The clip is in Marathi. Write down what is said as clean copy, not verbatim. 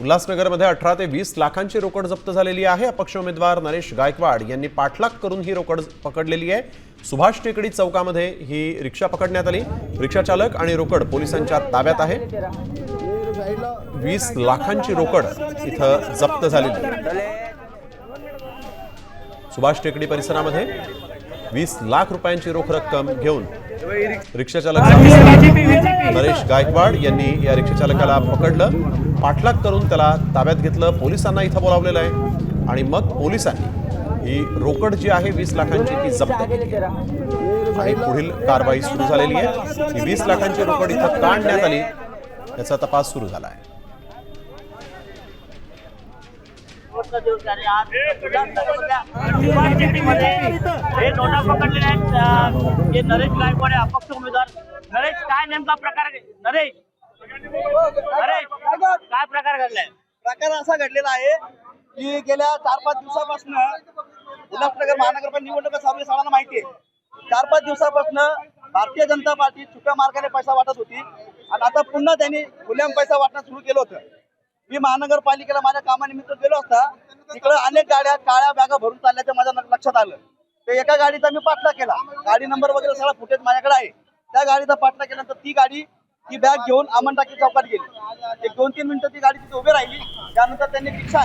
उल्हासनगरमध्ये 18 ते 20 लाखांची रोकड जप्त झालेली आहे। अपक्ष उमेदवार नरेश गायकवाड यांनी पाठलाग करून ही रोकड पकडलेली आहे। सुभाष टेकडी चौकामध्ये ही रिक्षा पकडण्यात आली। रिक्षा चालक आणि रोकड पोलिसांच्या ताब्यात आहे। 20 लाखांची रोकड इथं जप्त झालेली आहे। सुभाष टेकडी परिसरामध्ये 20 लाख रुपयांची रोख रक्कम घेऊन रिक्षा चालक नरेश गायकवाड यांनी या रिक्षा चालकाला पकडलं। पाठलाग करून त्याला ताब्यात घेतलं। पोलिसांना इथं बोलावलेलं आहे आणि मग पोलिसांनी ही रोकड जी आहे 20 लाखांची ती जप्त केली आणि पुढील कारवाई सुरू झालेली आहे। ही 20 लाखांची रोकड इथं काढण्यात आली याचा तपास सुरू झाला आहे। हे नोटा पकडलेले आहेत। हे नरेश गायकवाड अपक्ष उमेदवार। नरेश, काय नेमका प्रकार? नरेश काय प्रकार घडलाय? प्रकार असा घडलेला आहे की गेल्या 4-5 दिवसापासून उल्हासनगर महानगरपालिका निवडणुका चालू आहे, सगळ्यांना माहिती आहे। 4-5 दिवसापासून भारतीय जनता पार्टी छुप्या मार्गाने पैसा वाटत होती आणि आता पुन्हा त्यांनी खुलेआम पैसा वाटणं सुरू केलं होतं। मी महानगरपालिकेला माझ्या कामानिमित्त गेलो असता तिकडे अनेक गाड्या काळ्या बॅगा भरून चालल्याचं माझ्या लक्षात आलं। ते एका गाडीचा मी पाठलाग केला, गाडी नंबर वगैरे सगळा फुटेज माझ्याकडे आहे। त्या गाडीचा पाठलाग केल्यानंतर ती गाडी ती बॅग घेऊन अमन टाकी चौकात गेली। एक 2-3 मिनिटं ती गाडी तिथे उभी राहिली। त्यानंतर त्यांनी रिक्षा आहे